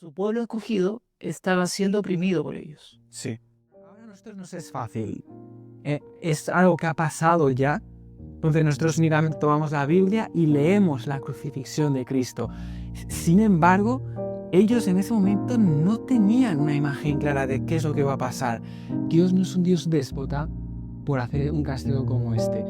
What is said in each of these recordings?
su pueblo escogido estaba siendo oprimido por ellos. Sí. Ahora a nosotros nos es fácil. Es algo que ha pasado ya. Entonces nosotros únicamente tomamos la Biblia y leemos la crucifixión de Cristo. Sin embargo, ellos en ese momento no tenían una imagen clara de qué es lo que va a pasar. Dios no es un Dios déspota por hacer un castigo como este.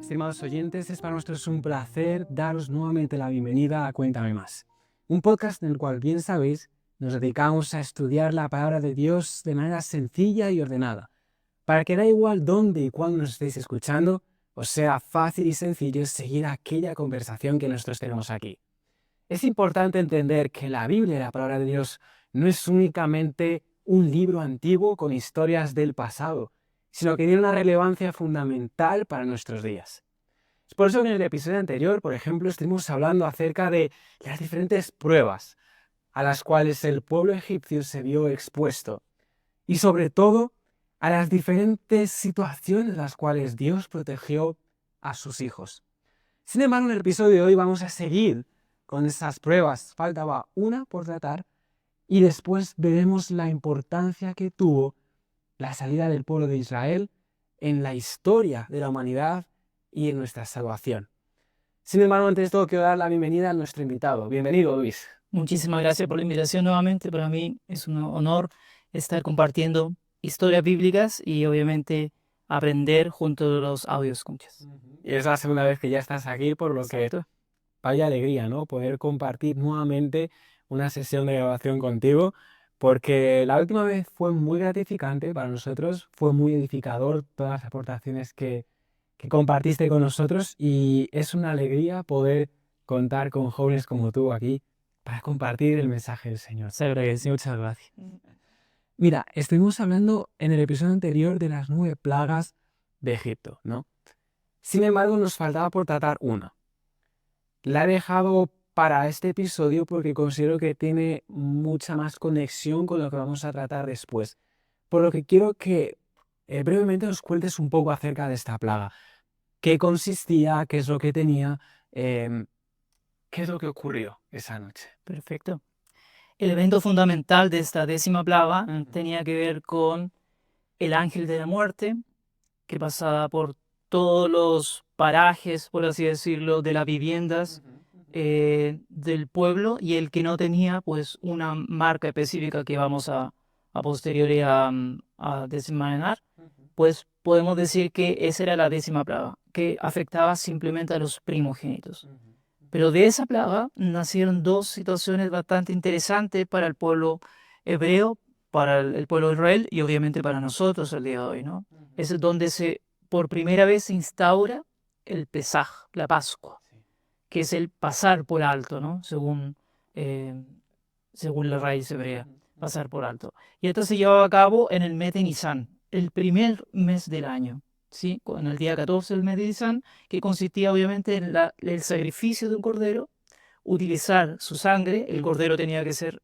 Estimados oyentes, es para nosotros un placer daros nuevamente la bienvenida a Cuéntame Más, un podcast en el cual, bien sabéis, nos dedicamos a estudiar la palabra de Dios de manera sencilla y ordenada, para que da igual dónde y cuándo nos estéis escuchando, os sea fácil y sencillo seguir aquella conversación que nosotros tenemos aquí. Es importante entender que la Biblia y la palabra de Dios no es únicamente un libro antiguo con historias del pasado, sino que tiene una relevancia fundamental para nuestros días. Es por eso que en el episodio anterior, por ejemplo, estuvimos hablando acerca de las diferentes pruebas a las cuales el pueblo egipcio se vio expuesto y sobre todo a las diferentes situaciones en las cuales Dios protegió a sus hijos. Sin embargo, en el episodio de hoy vamos a seguir con esas pruebas. Faltaba una por tratar y después veremos la importancia que tuvo la salida del pueblo de Israel en la historia de la humanidad y en nuestra salvación. Sin embargo, antes de todo quiero dar la bienvenida a nuestro invitado. Bienvenido, Luis. Muchísimas gracias por la invitación nuevamente. Para mí es un honor estar compartiendo historias bíblicas y obviamente aprender junto a los audioscuchas. Y es la segunda vez que ya estás aquí, por lo que vaya alegría, ¿no? Poder compartir nuevamente una sesión de grabación contigo, porque la última vez fue muy gratificante para nosotros, fue muy edificador todas las aportaciones que compartiste con nosotros y es una alegría poder contar con jóvenes como tú aquí para compartir el mensaje del Señor. Muchas gracias. Mira, estuvimos hablando en el episodio anterior de las 9 plagas de Egipto, ¿no? Sin embargo, nos faltaba por tratar una. La he dejado para este episodio porque considero que tiene mucha más conexión con lo que vamos a tratar después. Por lo que quiero que brevemente nos cuentes un poco acerca de esta plaga. ¿Qué consistía? ¿Qué es lo que tenía? ¿Qué es lo que ocurrió esa noche? Perfecto. El evento fundamental de esta 10ª plaga tenía que ver con el ángel de la muerte, que pasaba por todos los parajes, por así decirlo, de las viviendas del pueblo, y el que no tenía pues una marca específica que vamos a posteriori a desenmarañar, pues podemos decir que esa era la 10ª plaga, que afectaba simplemente a los primogénitos. Pero de esa plaga nacieron dos situaciones bastante interesantes para el pueblo hebreo, para el pueblo de Israel y obviamente para nosotros el día de hoy, ¿no? Es donde por primera vez se instaura el Pesaj, la Pascua, que es el pasar por alto, ¿no? Según la raíz hebrea, pasar por alto. Y esto se llevaba a cabo en el mes de Nisan, el primer mes del año, ¿sí? En el día 14 del mes de Nisan, que consistía obviamente en el sacrificio de un cordero, utilizar su sangre. El cordero tenía que ser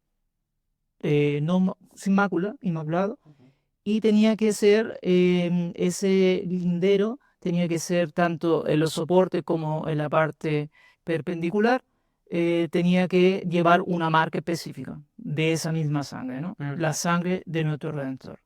sin mácula, inmaculado, y tenía que ser ese lindero, tenía que ser tanto en los soportes como en la parte perpendicular, tenía que llevar una marca específica de esa misma sangre, ¿no? La sangre de nuestro Redentor.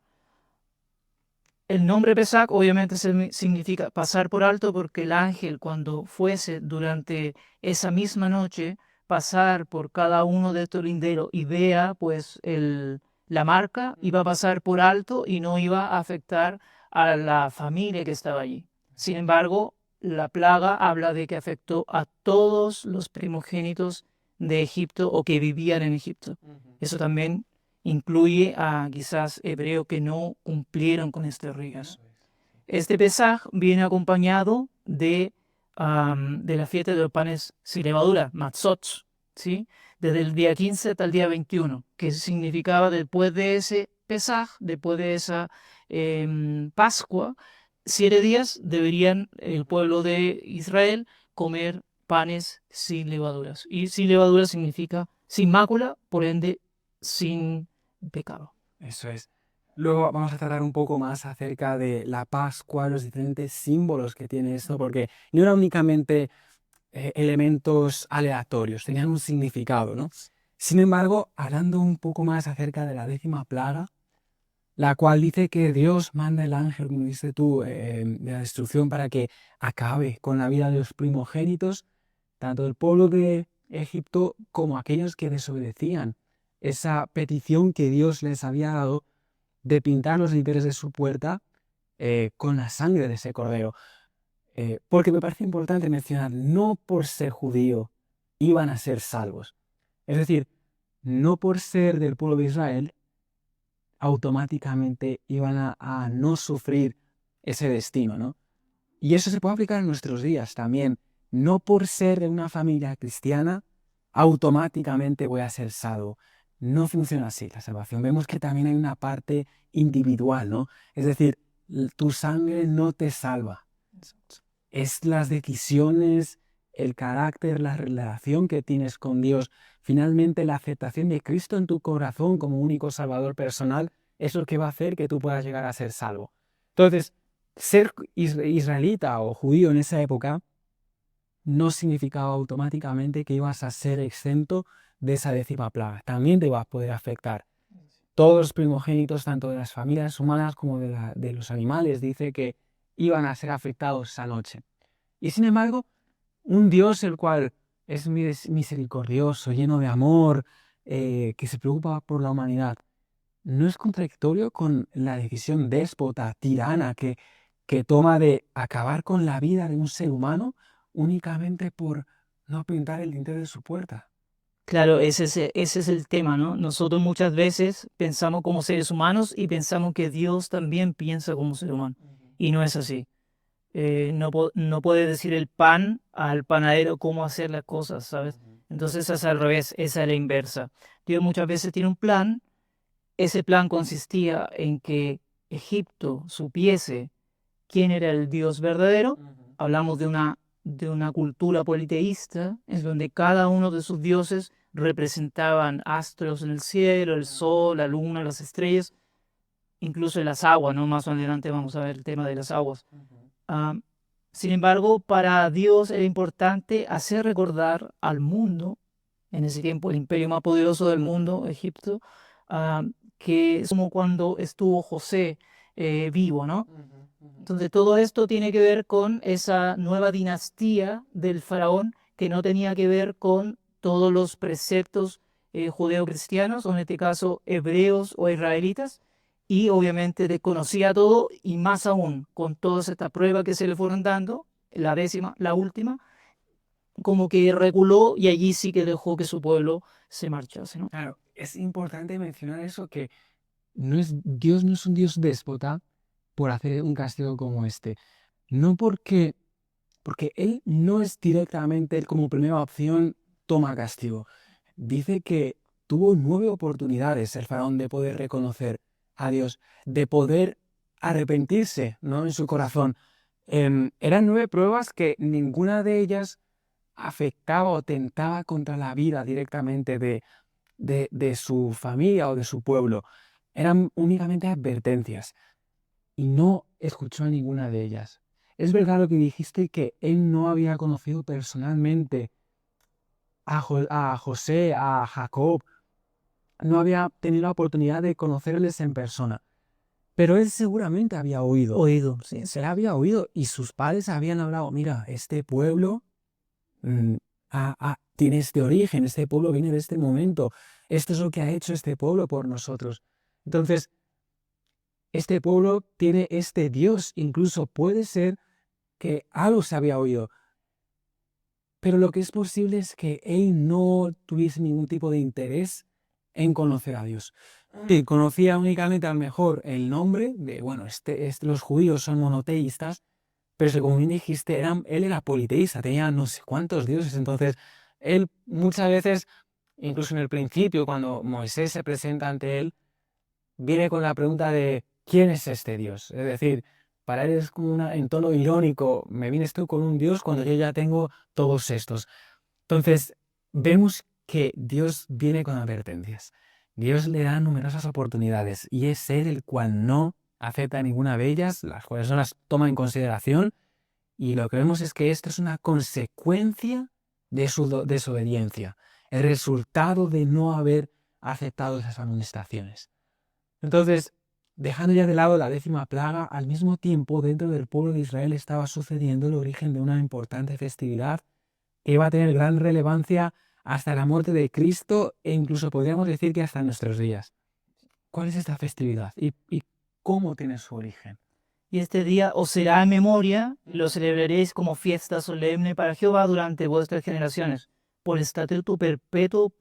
El nombre Pesach obviamente significa pasar por alto, porque el ángel, cuando fuese durante esa misma noche pasar por cada uno de estos linderos y vea pues la marca, iba a pasar por alto y no iba a afectar a la familia que estaba allí. Sin embargo, la plaga habla de que afectó a todos los primogénitos de Egipto o que vivían en Egipto. Eso también incluye a quizás hebreos que no cumplieron con este rigas. Este Pesaj viene acompañado de la fiesta de los panes sin levadura, matzot, ¿sí? Desde el día 15 hasta el día 21, que significaba después de ese Pesaj, después de esa Pascua, 7 días deberían el pueblo de Israel comer panes sin levaduras. Y sin levadura significa sin mácula, por ende, sin pecado. Eso es. Luego vamos a tratar un poco más acerca de la Pascua, los diferentes símbolos que tiene esto, porque no eran únicamente elementos aleatorios, tenían un significado, ¿no? Sin embargo, hablando un poco más acerca de la 10ª plaga, la cual dice que Dios manda el ángel, como dices tú, de la destrucción para que acabe con la vida de los primogénitos, tanto del pueblo de Egipto como aquellos que desobedecían esa petición que Dios les había dado de pintar los dinteles de su puerta con la sangre de ese cordero. Porque me parece importante mencionar, no por ser judío iban a ser salvos. Es decir, no por ser del pueblo de Israel automáticamente iban a no sufrir ese destino, ¿no? Y eso se puede aplicar en nuestros días también. No por ser de una familia cristiana automáticamente voy a ser salvo. No funciona así la salvación. Vemos que también hay una parte individual, ¿no? Es decir, tu sangre no te salva. Es las decisiones, el carácter, la relación que tienes con Dios, finalmente la aceptación de Cristo en tu corazón como único salvador personal, es lo que va a hacer que tú puedas llegar a ser salvo. Entonces, ser israelita o judío en esa época no significaba automáticamente que ibas a ser exento de esa 10ª plaga. También te va a poder afectar. Todos los primogénitos, tanto de las familias humanas como de los animales, dice que iban a ser afectados esa noche. Y sin embargo, un Dios el cual es misericordioso, lleno de amor, que se preocupa por la humanidad, no es contradictorio con la decisión déspota, tirana, que toma de acabar con la vida de un ser humano únicamente por no pintar el dintel de su puerta. Claro, ese es el tema, ¿no? Nosotros muchas veces pensamos como seres humanos y pensamos que Dios también piensa como ser humano. Y no es así. No puede decir el pan al panadero cómo hacer las cosas, ¿sabes? Entonces es al revés, esa es la inversa. Dios muchas veces tiene un plan. Ese plan consistía en que Egipto supiese quién era el Dios verdadero. Hablamos de una cultura politeísta, en donde cada uno de sus dioses representaban astros en el cielo, el sol, la luna, las estrellas, incluso en las aguas, ¿no? Más adelante vamos a ver el tema de las aguas. Ah, Sin embargo, para Dios era importante hacer recordar al mundo, en ese tiempo el imperio más poderoso del mundo, Egipto, ah, que es como cuando estuvo José vivo, ¿no? Entonces todo esto tiene que ver con esa nueva dinastía del faraón que no tenía que ver con todos los preceptos judeocristianos, o en este caso hebreos o israelitas, y obviamente desconocía todo y más aún con todas estas pruebas que se le fueron dando, la 10ª, la última, como que reculó y allí sí que dejó que su pueblo se marchase, ¿no? Claro, es importante mencionar eso, que Dios no es un Dios déspota por hacer un castigo como este. No porque Él no es directamente, Él como primera opción, toma castigo. Dice que tuvo 9 oportunidades el faraón de poder reconocer a Dios, de poder arrepentirse, ¿no? En su corazón. Eran 9 pruebas que ninguna de ellas afectaba o tentaba contra la vida directamente de su familia o de su pueblo. Eran únicamente advertencias y no escuchó a ninguna de ellas. Es verdad lo que dijiste, que él no había conocido personalmente a José, a Jacob, no había tenido la oportunidad de conocerles en persona, pero él seguramente había oído. Oído, sí. Se había oído y sus padres habían hablado, mira, este pueblo mm, tiene este origen, este pueblo viene de este momento, esto es lo que ha hecho este pueblo por nosotros. Entonces, este pueblo tiene este Dios, incluso puede ser que algo se había oído, pero lo que es posible es que él no tuviese ningún tipo de interés en conocer a Dios. Sí, conocía únicamente a lo mejor el nombre de, bueno, los judíos son monoteístas, pero como bien dijiste, él era politeísta, tenía no sé cuántos dioses. Entonces él muchas veces, incluso en el principio, cuando Moisés se presenta ante él, viene con la pregunta de ¿quién es este Dios? Es decir, Para él es como en tono irónico, me vienes tú con un Dios cuando yo ya tengo todos estos. Entonces, vemos que Dios viene con advertencias. Dios le da numerosas oportunidades y es Él el cual no acepta ninguna de ellas, las cuales no las toma en consideración, y lo que vemos es que esto es una consecuencia de su desobediencia, el resultado de no haber aceptado esas amonestaciones. Entonces, dejando ya de lado la 10ª plaga, al mismo tiempo dentro del pueblo de Israel estaba sucediendo el origen de una importante festividad que iba a tener gran relevancia hasta la muerte de Cristo e incluso podríamos decir que hasta nuestros días. ¿Cuál es esta festividad y cómo tiene su origen? Y este día os será en memoria, lo celebraréis como fiesta solemne para Jehová durante vuestras generaciones. Por estatuto perpetuo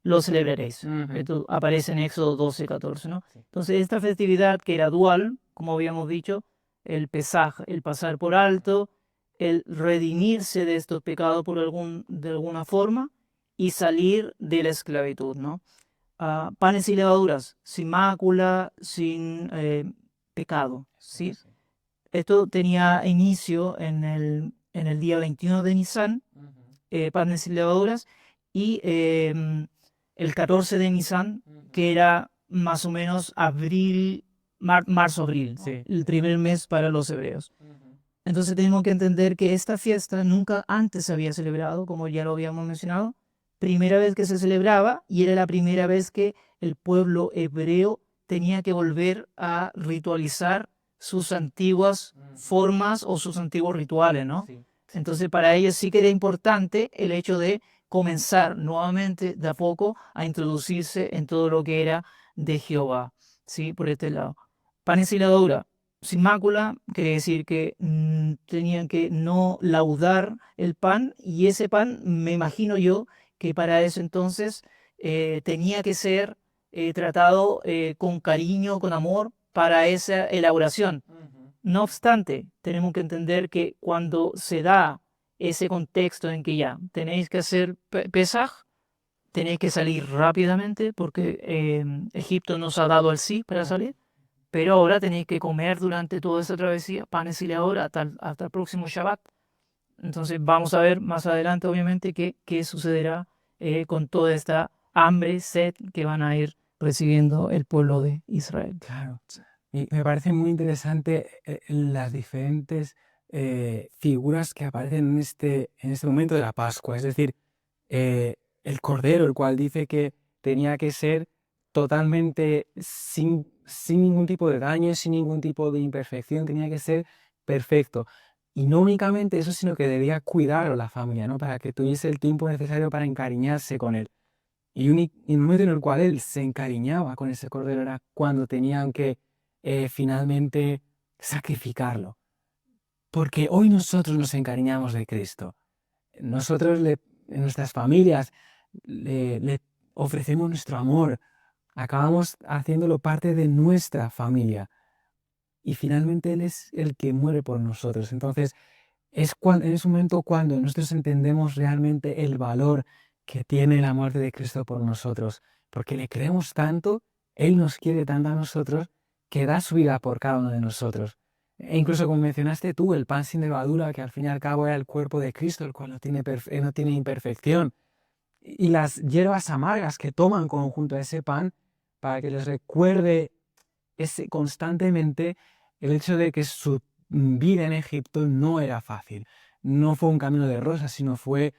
lo celebraréis. Esto aparece en Éxodo 12:14, ¿no? Entonces, esta festividad que era dual, como habíamos dicho, el Pesaj, el pasar por alto, el redimirse de estos pecados de alguna forma y salir de la esclavitud, ¿no? Panes y levaduras, sin mácula, sin pecado, ¿sí? Esto tenía inicio en el día 21 de Nisan, panes y levaduras, y el 14 de Nisan, que era más o menos marzo-abril, Sí. el primer mes para los hebreos. Entonces tenemos que entender que esta fiesta nunca antes se había celebrado, como ya lo habíamos mencionado. Primera vez que se celebraba y era la primera vez que el pueblo hebreo tenía que volver a ritualizar sus antiguas formas o sus antiguos rituales, ¿no? Sí. Entonces para ellos sí que era importante el hecho de comenzar nuevamente de a poco a introducirse en todo lo que era de Jehová, ¿sí? Por este lado. Panes y levadura sin mácula, quiere decir que tenían que no laudar el pan, y ese pan, me imagino yo, que para eso entonces tenía que ser tratado con cariño, con amor, para esa elaboración. No obstante, tenemos que entender que cuando se da ese contexto en que ya tenéis que hacer Pesaj, tenéis que salir rápidamente porque Egipto nos ha dado el sí para salir. Pero ahora tenéis que comer durante toda esa travesía panes y levadura hasta el próximo Shabbat. Entonces vamos a ver más adelante, obviamente, qué sucederá con toda esta hambre, sed que van a ir recibiendo el pueblo de Israel. Claro. Y me parece muy interesante las diferentes figuras que aparecen en este momento de la Pascua. Es decir, el Cordero, el cual dice que tenía que ser totalmente sin ningún tipo de daño, sin ningún tipo de imperfección, tenía que ser perfecto. Y no únicamente eso, sino que debía cuidar a la familia, ¿no? Para que tuviese el tiempo necesario para encariñarse con él. Y el momento en el cual él se encariñaba con ese cordero era cuando tenían que finalmente sacrificarlo. Porque hoy nosotros nos encariñamos de Cristo. Nosotros en nuestras familias le ofrecemos nuestro amor. Acabamos haciéndolo parte de nuestra familia. Y finalmente Él es el que muere por nosotros. Entonces, en ese momento cuando nosotros entendemos realmente el valor que tiene la muerte de Cristo por nosotros, porque le creemos tanto, Él nos quiere tanto a nosotros, que da su vida por cada uno de nosotros. E incluso como mencionaste tú, el pan sin levadura, que al fin y al cabo era el cuerpo de Cristo, el cual no tiene imperfección. Y las hierbas amargas que toman junto a ese pan, para que les recuerde constantemente el hecho de que su vida en Egipto no era fácil. No fue un camino de rosas, sino fue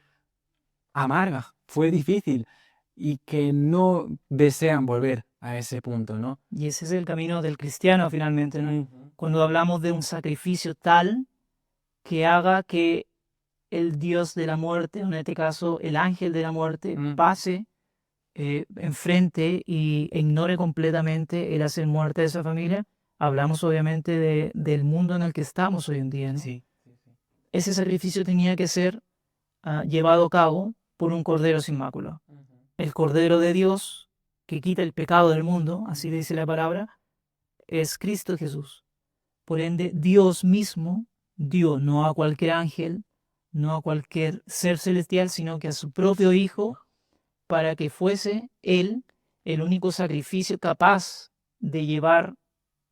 amarga, fue difícil, y que no desean volver a ese punto, ¿no? Y ese es el camino del cristiano finalmente, ¿no? Cuando hablamos de un sacrificio tal que haga que el Dios de la muerte, en este caso el ángel de la muerte, pase enfrente e ignore completamente el hacer muerte de esa familia, hablamos obviamente del mundo en el que estamos hoy en día, ¿no? Sí. Ese sacrificio tenía que ser llevado a cabo por un cordero sin mácula. El cordero de Dios que quita el pecado del mundo, así dice la palabra, es Cristo Jesús. Por ende, Dios mismo dio no a cualquier ángel, no a cualquier ser celestial, sino que a su propio Hijo, para que fuese Él el único sacrificio capaz de llevar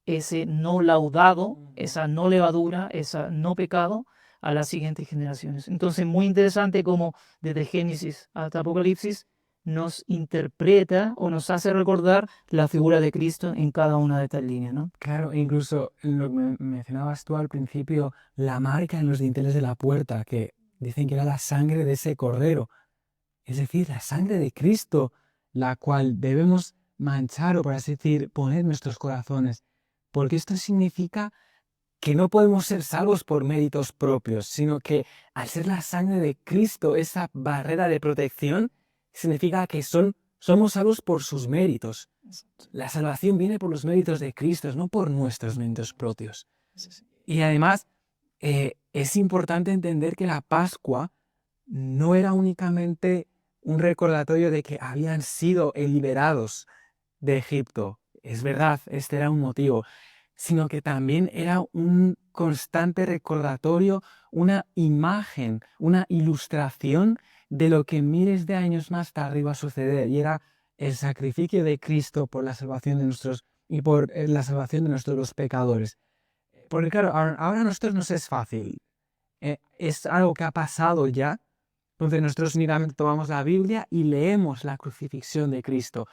ese no laudado, esa no levadura, esa no pecado a las siguientes generaciones. Entonces, muy interesante cómo desde Génesis hasta Apocalipsis nos interpreta o nos hace recordar la figura de Cristo en cada una de estas líneas, ¿no? Claro, incluso lo que mencionabas tú al principio, la marca en los dinteles de la puerta, que dicen que era la sangre de ese cordero, es decir, la sangre de Cristo, la cual debemos manchar o, por así decir, poner en nuestros corazones, porque esto significa que no podemos ser salvos por méritos propios, sino que al ser la sangre de Cristo, esa barrera de protección, significa que somos salvos por sus méritos. La salvación viene por los méritos de Cristo, no por nuestros méritos propios. Y además, es importante entender que la Pascua no era únicamente un recordatorio de que habían sido liberados de Egipto. Es verdad, este era un motivo, sino que también era un constante recordatorio, una imagen, una ilustración de lo que miles de años más tarde iba a suceder, y era el sacrificio de Cristo por la salvación de nuestros y por la salvación de nuestros pecadores. Porque claro, ahora a nosotros nos es fácil. Es algo que ha pasado ya. Entonces nosotros únicamente tomamos la Biblia y leemos la crucifixión de Cristo.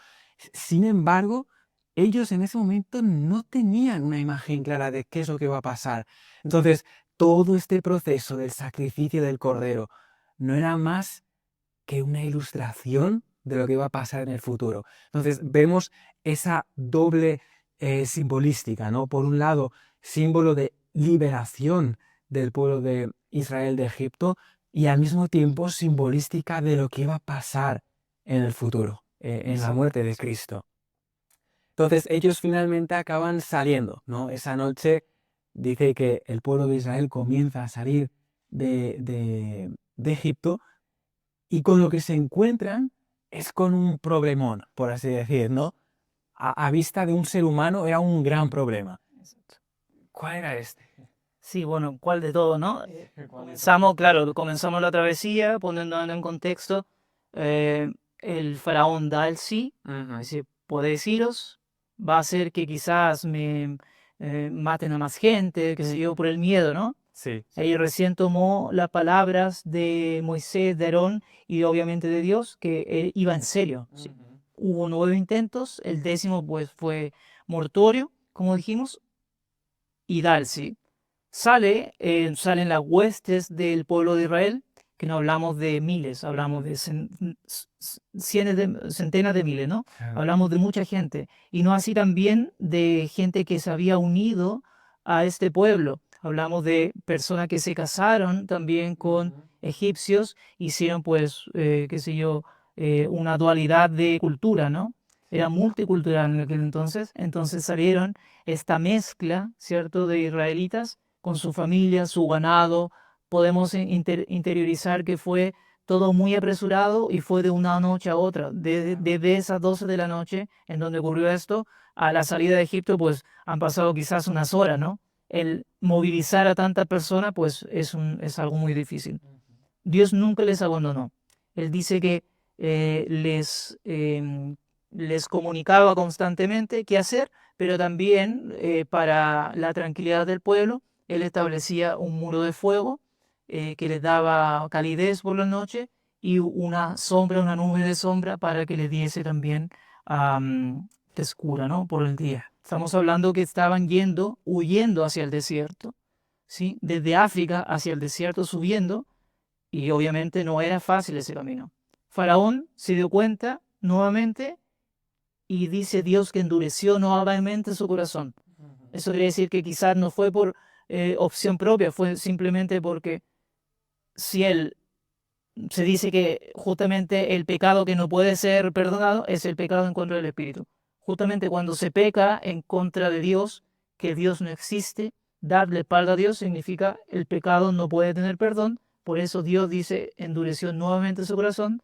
Sin embargo, ellos en ese momento no tenían una imagen clara de qué es lo que va a pasar. Entonces, todo este proceso del sacrificio del Cordero no era más que una ilustración de lo que va a pasar en el futuro. Entonces, vemos esa doble simbolística, ¿no? Por un lado, símbolo de liberación del pueblo de Israel de Egipto, y al mismo tiempo simbolística de lo que iba a pasar en el futuro, en la muerte de Cristo. Entonces ellos finalmente acaban saliendo, ¿no? Esa noche dice que el pueblo de Israel comienza a salir de Egipto, y con lo que se encuentran es con un problemón, por así decir, ¿no? A vista de un ser humano era un gran problema. ¿Cuál era este? Sí, bueno, ¿cuál de todo, no? Comenzamos la travesía poniéndonos en contexto. El faraón da el sí, dice, podéis iros, va a hacer que quizás me maten a más gente, que se yo, por el miedo, ¿no? Sí. Ahí recién tomó las palabras de Moisés, de Aarón y obviamente de Dios, que él iba en serio. ¿Sí? Hubo 9 intentos, el 10º pues fue mortorio, como dijimos, y da el sí. Salen las huestes del pueblo de Israel, que no hablamos de miles, hablamos de centenas de miles, ¿no? Claro. Hablamos de mucha gente, y no así también de gente que se había unido a este pueblo. Hablamos de personas que se casaron también con egipcios, hicieron pues, qué sé yo, una dualidad de cultura, ¿no? Era multicultural en aquel entonces salieron esta mezcla, ¿cierto?, de israelitas con su familia, su ganado. Podemos interiorizar que fue todo muy apresurado y fue de una noche a otra. Desde esas 12 de la noche en donde ocurrió esto, a la salida de Egipto, pues han pasado quizás unas horas, ¿no? El movilizar a tantas personas, pues es algo muy difícil. Dios nunca les abandonó. Él dice que les comunicaba constantemente qué hacer, pero también para la tranquilidad del pueblo, él establecía un muro de fuego que les daba calidez por la noche y una sombra, una nube de sombra para que les diese también frescura, ¿no? Por el día. Estamos hablando que estaban huyendo hacia el desierto, ¿sí? Desde África hacia el desierto subiendo, y obviamente no era fácil ese camino. Faraón se dio cuenta nuevamente y dice Dios que endureció nuevamente su corazón. Eso quiere decir que quizás no fue por opción propia, fue simplemente porque si él se dice que justamente el pecado que no puede ser perdonado es el pecado en contra del Espíritu. Justamente cuando se peca en contra de Dios, que Dios no existe, darle espalda a Dios significa el pecado no puede tener perdón. Por eso Dios dice, endureció nuevamente su corazón.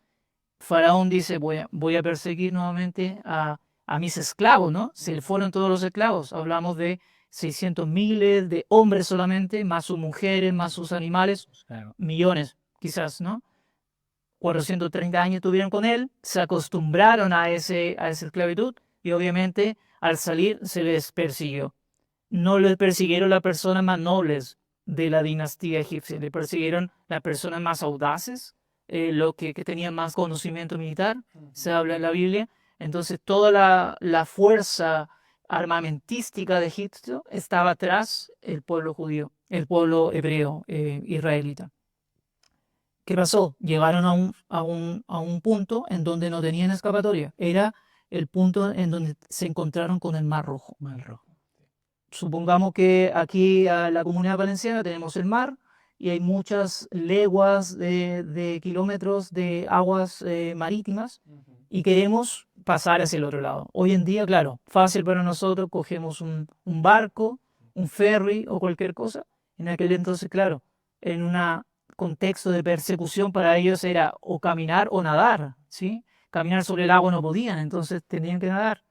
Faraón dice, voy a perseguir nuevamente a mis esclavos, ¿no? Se fueron todos los esclavos. Hablamos de 600 miles de hombres solamente, más sus mujeres, más sus animales, Claro. millones quizás, ¿no? 430 años tuvieron con él, se acostumbraron a esa esclavitud y obviamente al salir se les persiguió. no le persiguieron las personas más nobles de la dinastía egipcia, le persiguieron las personas más audaces, los que tenían más conocimiento militar, se habla en la Biblia. Entonces toda la fuerza armamentística de Egipto estaba atrás el pueblo judío, el pueblo hebreo, israelita. ¿Qué pasó? Llegaron a un punto en donde no tenían escapatoria. Era el punto en donde se encontraron con el Mar Rojo. Supongamos que aquí a la Comunidad Valenciana tenemos el mar y hay muchas leguas de kilómetros de aguas marítimas y queremos pasar hacia el otro lado. Hoy en día, claro, fácil para nosotros, cogemos un barco, un ferry o cualquier cosa. En aquel entonces, claro, en un contexto de persecución para ellos era o caminar o nadar, ¿sí? Caminar sobre el agua no podían, entonces tenían que nadar.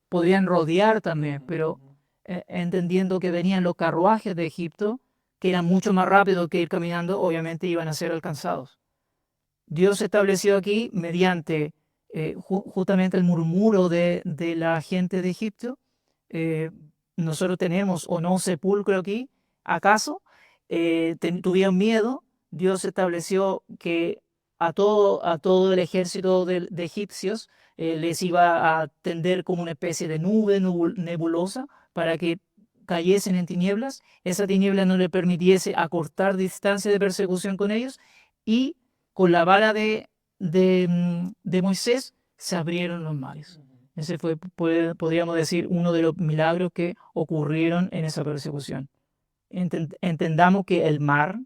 Podrían rodear también, pero entendiendo que venían los carruajes de Egipto, que eran mucho más rápidos que ir caminando, obviamente iban a ser alcanzados. Dios estableció aquí, mediante justamente el murmuro de la gente de Egipto, eh, nosotros tenemos o no un sepulcro aquí, ¿acaso? Tuvieron miedo, Dios estableció que a todo el ejército de egipcios les iba a tender como una especie de nube nebulosa para que cayesen en tinieblas, esa tiniebla no le permitiese acortar distancia de persecución con ellos y con la vara de Moisés se abrieron los mares. Ese fue, podríamos decir, uno de los milagros que ocurrieron en esa persecución. Entendamos que el mar,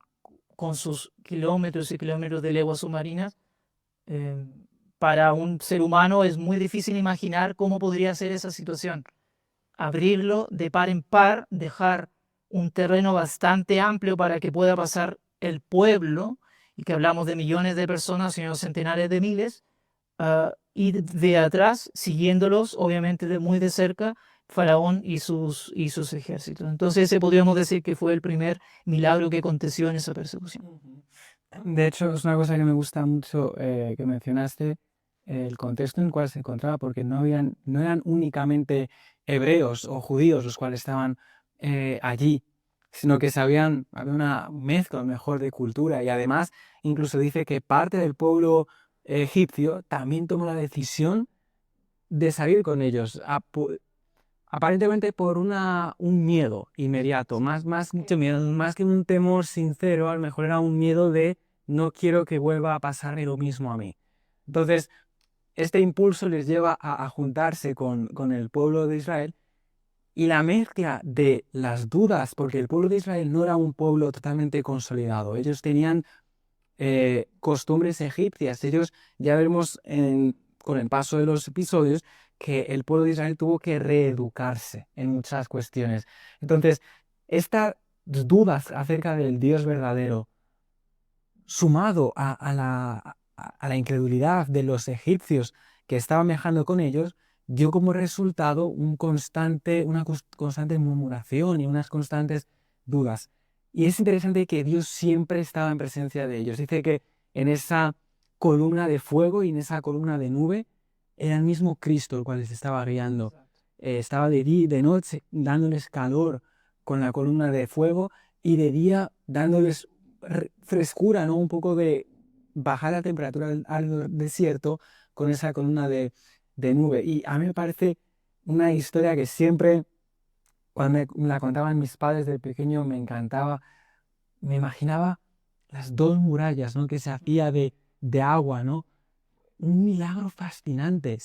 con sus kilómetros y kilómetros de leguas submarinas, eh, para un ser humano es muy difícil imaginar cómo podría ser esa situación. Abrirlo de par en par, dejar un terreno bastante amplio para que pueda pasar el pueblo, y que hablamos de millones de personas, sino centenares de miles, y de atrás, siguiéndolos, obviamente de muy de cerca, Faraón y sus ejércitos. Entonces ese podríamos decir que fue el primer milagro que aconteció en esa persecución. De hecho, es una cosa que me gusta mucho que mencionaste, el contexto en el cual se encontraba, porque no eran únicamente hebreos o judíos los cuales estaban allí, sino que había una mezcla mejor de cultura y además incluso dice que parte del pueblo egipcio también tomó la decisión de salir con ellos, aparentemente por un miedo inmediato, mucho miedo, más que un temor sincero, a lo mejor era un miedo de no quiero que vuelva a pasarme lo mismo a mí. Entonces, este impulso les lleva a juntarse con el pueblo de Israel y la mezcla de las dudas, porque el pueblo de Israel no era un pueblo totalmente consolidado, ellos tenían costumbres egipcias, ellos ya vemos con el paso de los episodios que el pueblo de Israel tuvo que reeducarse en muchas cuestiones. Entonces, estas dudas acerca del Dios verdadero, sumado a la incredulidad de los egipcios que estaban viajando con ellos, dio como resultado una constante murmuración y unas constantes dudas. Y es interesante que Dios siempre estaba en presencia de ellos. Dice que en esa columna de fuego y en esa columna de nube era el mismo Cristo el cual les estaba guiando. Estaba de noche dándoles calor con la columna de fuego y de día dándoles frescura, ¿no? Un poco de bajar la temperatura al desierto con esa columna de nube. Y a mí me parece una historia que siempre, cuando me la contaban mis padres de pequeño, me encantaba. Me imaginaba las dos murallas, ¿no? Que se hacía de agua, ¿no? Un milagro fascinante.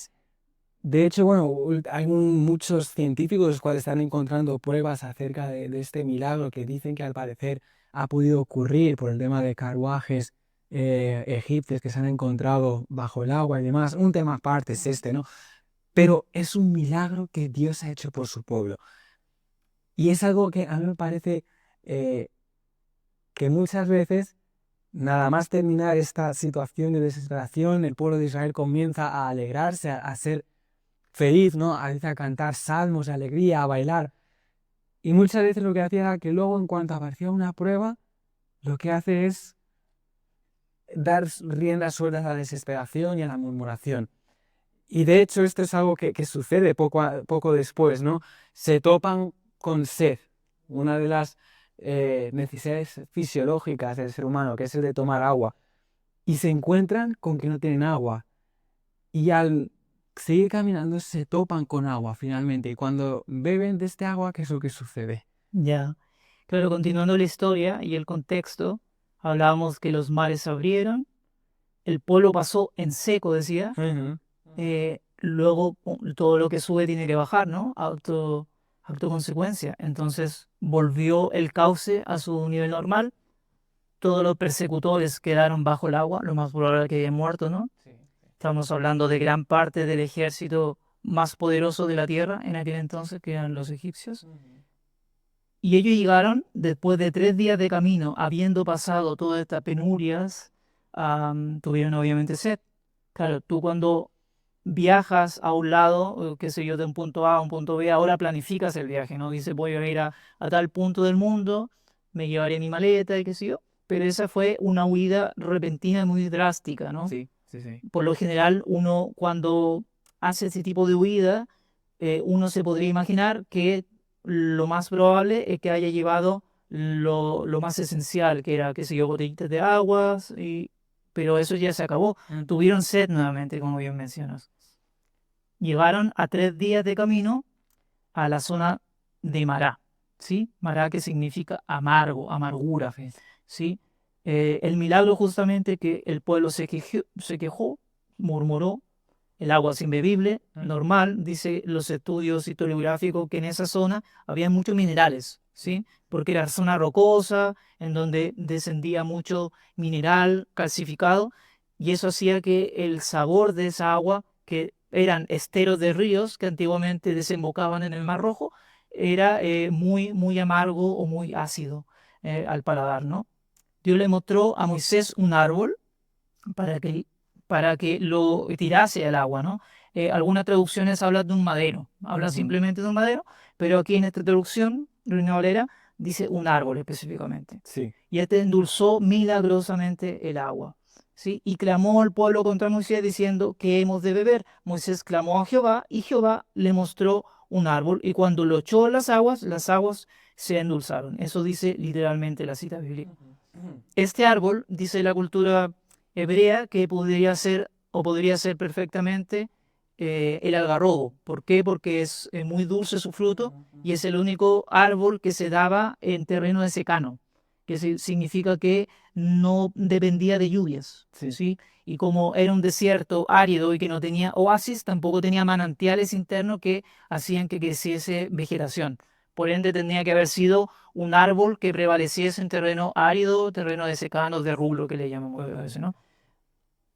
De hecho, bueno, hay muchos científicos los cuales están encontrando pruebas acerca de este milagro que dicen que al parecer ha podido ocurrir por el tema de carruajes egipcios que se han encontrado bajo el agua y demás. Un tema aparte es este, ¿no? Pero es un milagro que Dios ha hecho por su pueblo. Y es algo que a mí me parece que muchas veces, nada más terminar esta situación de desesperación, el pueblo de Israel comienza a alegrarse, a ser feliz, ¿no? A cantar salmos de alegría, a bailar. Y muchas veces lo que hacía era que luego, en cuanto aparecía una prueba, lo que hace es dar riendas sueltas a la desesperación y a la murmuración. Y de hecho esto es algo que sucede poco después, ¿no? Se topan con sed, una de las necesidades fisiológicas del ser humano, que es el de tomar agua, y se encuentran con que no tienen agua. Y al seguir caminando se topan con agua finalmente. Y cuando beben de este agua, ¿qué es lo que sucede? Ya. Claro, continuando la historia y el contexto, hablábamos que los mares se abrieron, el pueblo pasó en seco, decía. Ujú. Luego todo lo que sube tiene que bajar, ¿no? Consecuencia. Entonces volvió el cauce a su nivel normal. Todos los persecutores quedaron bajo el agua, lo más probable es que hayan muerto, ¿no? Sí. Estamos hablando de gran parte del ejército más poderoso de la tierra en aquel entonces, que eran los egipcios. Ujú. Y ellos llegaron después de 3 días de camino, habiendo pasado todas estas penurias, tuvieron obviamente sed. Claro, tú cuando viajas a un lado, qué sé yo, de un punto A a un punto B, ahora planificas el viaje, ¿no? Dices, voy a ir a tal punto del mundo, me llevaré mi maleta y qué sé yo. Pero esa fue una huida repentina y muy drástica, ¿no? Sí, sí, sí. Por lo general, uno cuando hace ese tipo de huida, uno se podría imaginar que lo más probable es que haya llevado lo más esencial, que era, qué sé yo, botellitas de aguas, pero eso ya se acabó. Tuvieron sed nuevamente, como bien mencionas. Llegaron a 3 días de camino a la zona de Mará, ¿sí? Mará que significa amargo, amargura, ¿sí? El milagro justamente que el pueblo se quejó, murmuró, el agua es imbebible, normal, dice los estudios historiográficos que en esa zona había muchos minerales, ¿sí? Porque era zona rocosa, en donde descendía mucho mineral calcificado, y eso hacía que el sabor de esa agua, que eran esteros de ríos que antiguamente desembocaban en el Mar Rojo, era muy, muy amargo o muy ácido al paladar, ¿no? Dios le mostró a Moisés un árbol para que, para que lo tirase al agua, ¿no? Algunas traducciones hablan de un madero, habla simplemente de un madero, pero aquí en esta traducción, Reina Valera, dice un árbol específicamente. Sí. Y este endulzó milagrosamente el agua. ¿Sí? Y clamó al pueblo contra Moisés diciendo, ¿qué hemos de beber? Moisés clamó a Jehová y Jehová le mostró un árbol y cuando lo echó a las aguas se endulzaron. Eso dice literalmente la cita bíblica. Este árbol, dice la cultura hebrea, que podría ser o podría ser perfectamente el algarrobo. ¿Por qué? Porque es muy dulce su fruto y es el único árbol que se daba en terreno de secano, que significa que no dependía de lluvias, Sí. ¿sí? Y como era un desierto árido y que no tenía oasis, tampoco tenía manantiales internos que hacían que creciese vegetación. Por ende, tendría que haber sido un árbol que prevaleciese en terreno árido, terreno de secano, de rublo que le llamamos a veces, ¿no?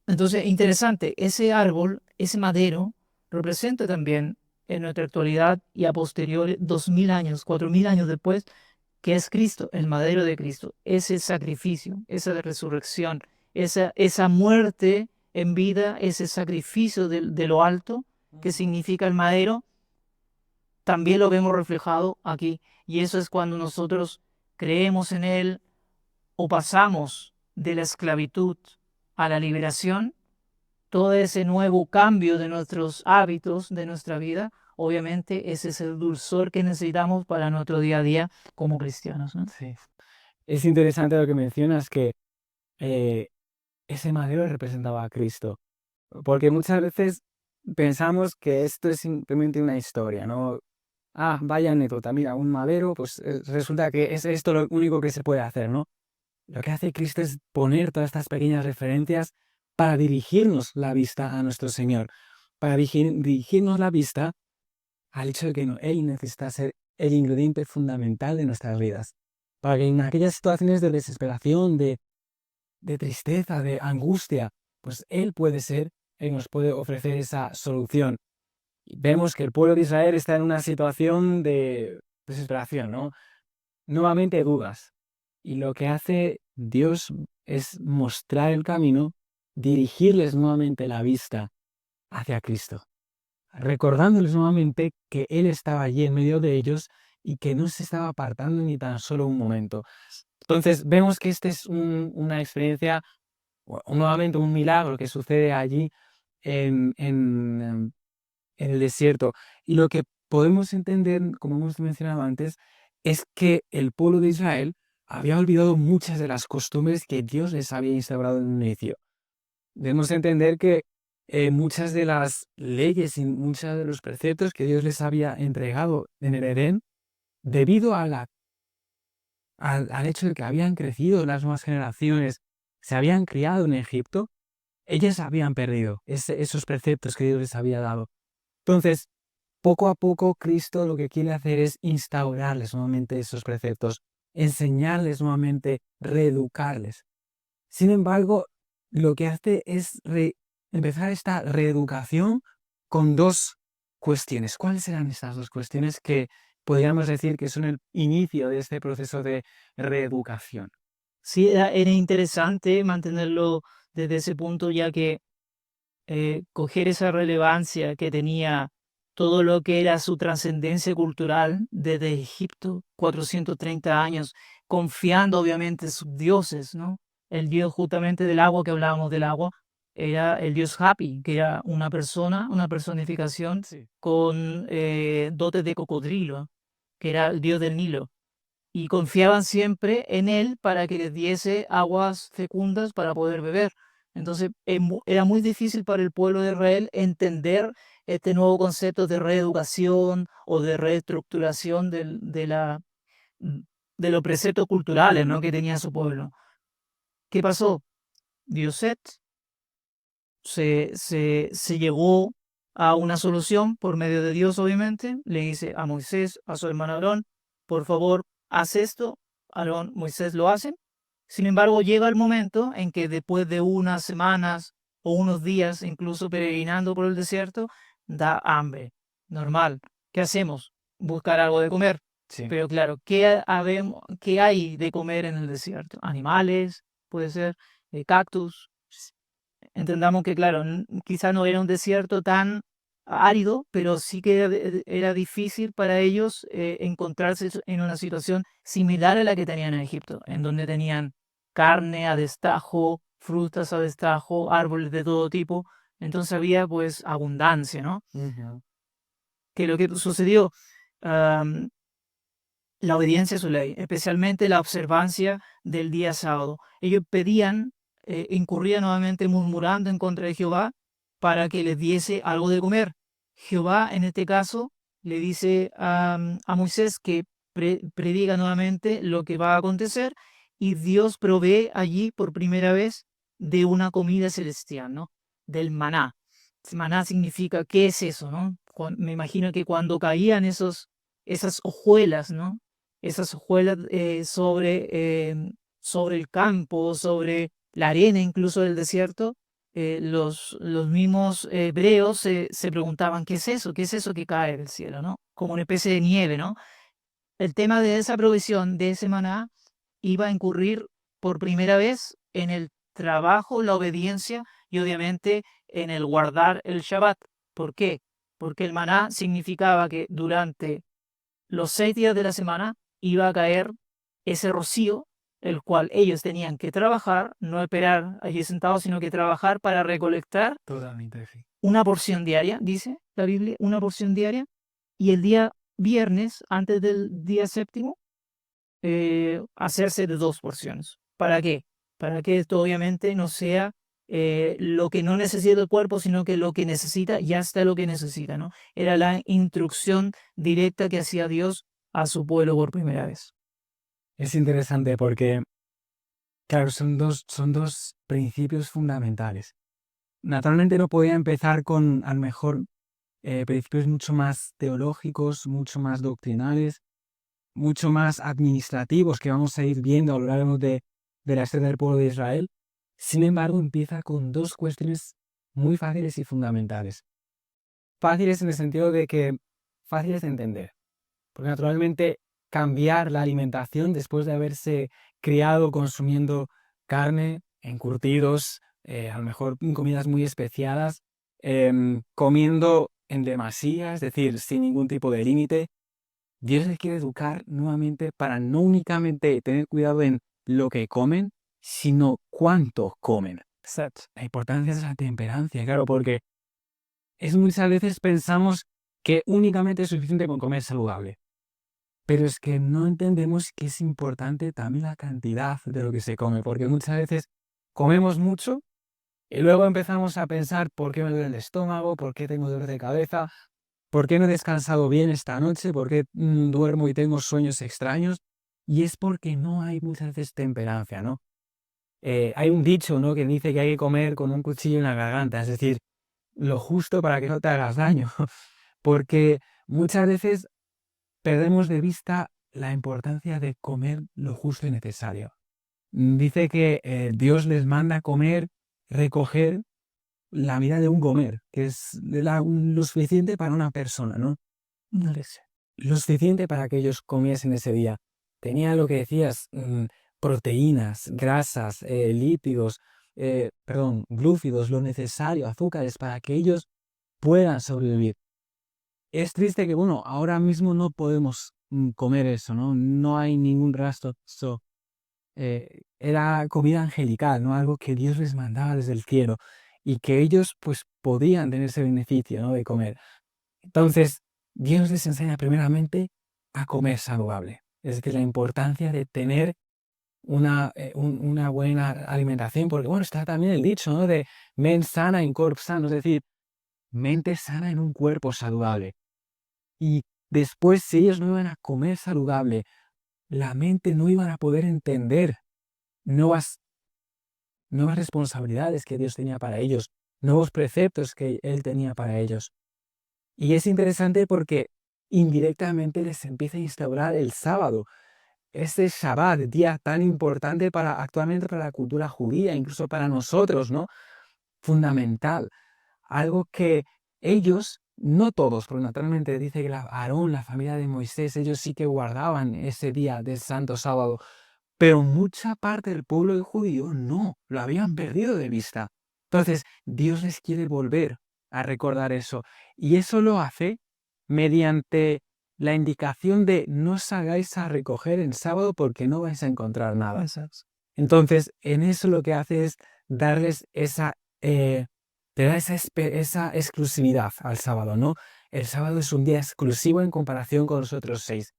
Entonces, interesante, ese árbol, ese madero, representa también en nuestra actualidad y a posteriori, 2000 años, 4000 años después, que es Cristo, el madero de Cristo, ese sacrificio, esa resurrección, esa muerte en vida, ese sacrificio de lo alto que significa el madero, también lo vemos reflejado aquí. Y eso es cuando nosotros creemos en Él o pasamos de la esclavitud a la liberación, todo ese nuevo cambio de nuestros hábitos, de nuestra vida, obviamente ese es el dulzor que necesitamos para nuestro día a día como cristianos, ¿no? Sí. Es interesante lo que mencionas, que eh, ese madero representaba a Cristo, porque muchas veces pensamos que esto es simplemente una historia, ¿no? Ah, vaya anécdota, mira, un madero, pues resulta que es esto lo único que se puede hacer, ¿no? Lo que hace Cristo es poner todas estas pequeñas referencias para dirigirnos la vista a nuestro Señor, para dirigirnos la vista al hecho de que Él necesita ser el ingrediente fundamental de nuestras vidas, para que en aquellas situaciones de desesperación, de tristeza, de angustia, pues Él puede ser, Él nos puede ofrecer esa solución. Y vemos que el pueblo de Israel está en una situación de desesperación, ¿no? Nuevamente dudas. Y lo que hace Dios es mostrar el camino, dirigirles nuevamente la vista hacia Cristo, recordándoles nuevamente que Él estaba allí en medio de ellos y que no se estaba apartando ni tan solo un momento. Entonces vemos que esta es una experiencia, nuevamente un milagro que sucede allí en el desierto. Y lo que podemos entender, como hemos mencionado antes, es que el pueblo de Israel había olvidado muchas de las costumbres que Dios les había instaurado en un inicio. Debemos entender que muchas de las leyes y muchos de los preceptos que Dios les había entregado en el Edén, debido al hecho de que habían crecido las nuevas generaciones, se habían criado en Egipto, ellas habían perdido esos preceptos que Dios les había dado. Entonces, poco a poco, Cristo lo que quiere hacer es instaurarles nuevamente esos preceptos, enseñarles nuevamente, reeducarles. Sin embargo, lo que hace es empezar esta reeducación con dos cuestiones. ¿Cuáles serán estas dos cuestiones que podríamos decir que son el inicio de este proceso de reeducación? Sí, era interesante mantenerlo desde ese punto, ya que coger esa relevancia que tenía todo lo que era su trascendencia cultural desde Egipto, 430 años, confiando obviamente en sus dioses, ¿no? El dios justamente del agua, que hablábamos del agua, era el dios Hapi, que era una persona, una personificación Sí. con dotes de cocodrilo, que era el dios del Nilo. Y confiaban siempre en él para que les diese aguas fecundas para poder beber. Entonces, era muy difícil para el pueblo de Israel entender este nuevo concepto de reeducación o de reestructuración de los preceptos culturales, ¿no?, que tenía su pueblo. ¿Qué pasó? Dioset se llegó a una solución por medio de Dios, obviamente. Le dice a Moisés, a su hermano Aarón, por favor, haz esto. Aarón, Moisés lo hace. Sin embargo, llega el momento en que después de unas semanas o unos días, incluso peregrinando por el desierto, da hambre. Normal. ¿Qué hacemos? Buscar algo de comer. Sí. Pero claro, ¿qué hay de comer en el desierto? Animales, puede ser, cactus. Entendamos que, claro, quizá no era un desierto tan árido, pero sí que era difícil para ellos encontrarse en una situación similar a la que tenían en Egipto, en donde tenían carne a destajo, frutas a destajo, árboles de todo tipo. Entonces había pues abundancia, ¿no? Que lo que sucedió, am, la obediencia a su ley, especialmente la observancia del día sábado. Ellos pedían, incurrían nuevamente murmurando en contra de Jehová para que les diese algo de comer. Jehová, en este caso, le dice a Moisés que prediga nuevamente lo que va a acontecer, y Dios provee allí por primera vez de una comida celestial, ¿no? Del maná. Maná significa, ¿qué es eso, no? Me imagino que cuando caían esas hojuelas, ¿no? Esas hojuelas sobre el campo, sobre la arena incluso del desierto, los mismos hebreos se preguntaban, ¿qué es eso? ¿Qué es eso que cae del cielo, no? Como una especie de nieve, ¿no? El tema de esa provisión de ese maná iba a incurrir por primera vez en el trabajo, la obediencia y obviamente en el guardar el Shabbat. ¿Por qué? Porque el maná significaba que durante los 6 días de la semana iba a caer ese rocío, el cual ellos tenían que trabajar, no esperar allí sentados, sino que trabajar para recolectar Totalmente, sí. una porción diaria, dice la Biblia, una porción diaria, y el día viernes, antes del día séptimo, hacerse de 2 porciones. ¿Para qué? Para que esto obviamente no sea lo que no necesita el cuerpo, sino que lo que necesita, ya está lo que necesita, ¿no? Era la instrucción directa que hacía Dios a su pueblo por primera vez. Es interesante porque, claro, son dos principios fundamentales. Naturalmente no podía empezar con, a lo mejor, principios mucho más teológicos, mucho más doctrinales, mucho más administrativos que vamos a ir viendo a lo largo de la historia del pueblo de Israel. Sin embargo, empieza con dos cuestiones muy fáciles y fundamentales. Fáciles en el sentido de que fáciles de entender. Porque naturalmente cambiar la alimentación después de haberse criado consumiendo carne, encurtidos, a lo mejor comidas muy especiadas, comiendo en demasía, es decir, sin ningún tipo de límite. Dios les quiere educar nuevamente para no únicamente tener cuidado en lo que comen, sino cuánto comen. Exacto. La importancia de la temperancia, claro, porque muchas veces pensamos que únicamente es suficiente con comer saludable. Pero es que no entendemos que es importante también la cantidad de lo que se come, porque muchas veces comemos mucho y luego empezamos a pensar por qué me duele el estómago, por qué tengo dolor de cabeza, por qué no he descansado bien esta noche, por qué duermo y tengo sueños extraños. Y es porque no hay muchas veces temperancia, ¿no? Hay un dicho, ¿no?, que dice que hay que comer con un cuchillo en la garganta, es decir, lo justo para que no te hagas daño, porque muchas veces perdemos de vista la importancia de comer lo justo y necesario. Dice que Dios les manda comer, recoger la medida de un comer, que es lo suficiente para una persona, ¿no? Lo suficiente para que ellos comiesen ese día. Tenía lo que decías, proteínas, grasas, lípidos, glúcidos, lo necesario, azúcares, para que ellos puedan sobrevivir. Es triste que, bueno, ahora mismo no podemos comer eso, ¿no? No hay ningún rastro. Era comida angelical, ¿no? Algo que Dios les mandaba desde el cielo y que ellos, pues, podían tener ese beneficio, ¿no?, de comer. Entonces, Dios les enseña primeramente a comer saludable. Es decir, la importancia de tener una buena alimentación, porque, bueno, está también el dicho, ¿no?, de mens sana in corpore sano, es decir, mente sana en un cuerpo saludable. Y después, si ellos no iban a comer saludable, la mente no iban a poder entender nuevas responsabilidades que Dios tenía para ellos, nuevos preceptos que Él tenía para ellos. Y es interesante porque indirectamente les empieza a instaurar el sábado, ese Shabbat, día tan importante actualmente para la cultura judía, incluso para nosotros, ¿no? Fundamental. Algo que ellos, no todos, porque naturalmente dice que Aarón, la familia de Moisés, ellos sí que guardaban ese día del santo sábado, pero mucha parte del pueblo judío no, lo habían perdido de vista. Entonces, Dios les quiere volver a recordar eso. Y eso lo hace mediante la indicación de no salgáis a recoger en sábado porque no vais a encontrar nada. Entonces, en eso lo que hace es darles te da esa exclusividad al sábado, ¿no? El sábado es un día exclusivo en comparación con los otros 6.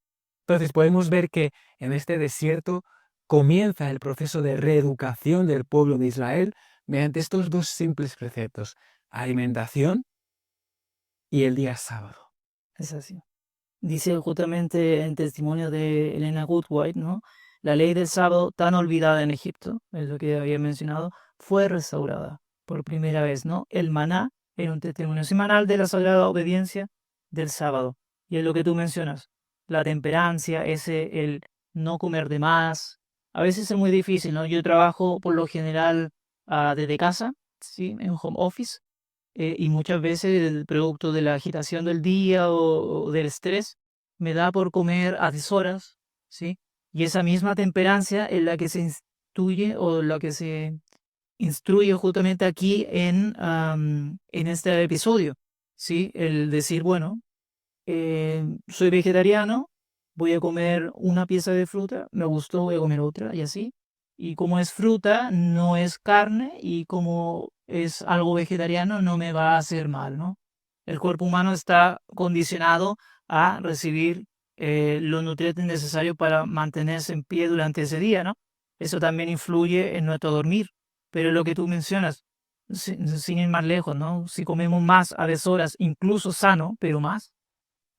Entonces, podemos ver que en este desierto comienza el proceso de reeducación del pueblo de Israel mediante estos 2 simples preceptos: alimentación y el día sábado. Es así. Dice justamente en testimonio de Elena Goodwhite, ¿no? La ley del sábado, tan olvidada en Egipto, es lo que había mencionado, fue restaurada por primera vez, ¿no? El maná era un testimonio semanal de la sagrada obediencia del sábado. Y es lo que tú mencionas, la temperancia, el no comer de más. A veces es muy difícil, ¿no? Yo trabajo por lo general desde casa, ¿sí? En home office. Y muchas veces el producto de la agitación del día o del estrés me da por comer a deshoras, ¿sí? Y esa misma temperancia es la que se instituye o la que se instruye justamente aquí en este episodio, ¿sí? El decir, bueno, soy vegetariano, voy a comer una pieza de fruta, me gustó, voy a comer otra y así. Y como es fruta, no es carne y como es algo vegetariano, no me va a hacer mal, ¿no? El cuerpo humano está condicionado a recibir los nutrientes necesarios para mantenerse en pie durante ese día, ¿no? Eso también influye en nuestro dormir. Pero lo que tú mencionas, sin ir más lejos, ¿no? Si comemos más a deshoras, incluso sano, pero más,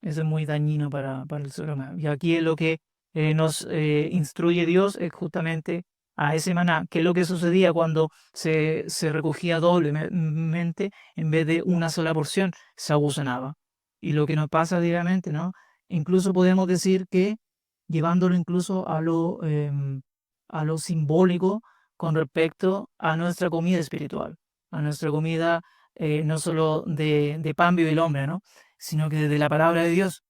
eso es muy dañino para el ser humano. Y aquí es lo que nos instruye Dios, es justamente a ese maná, que es lo que sucedía cuando se recogía doblemente en vez de una sola porción, se abusonaba. Y lo que nos pasa diariamente, ¿no? Incluso podemos decir que llevándolo incluso a lo simbólico con respecto a nuestra comida espiritual, a nuestra comida no solo de pan vive el hombre, ¿no? Sino que desde la palabra de Dios.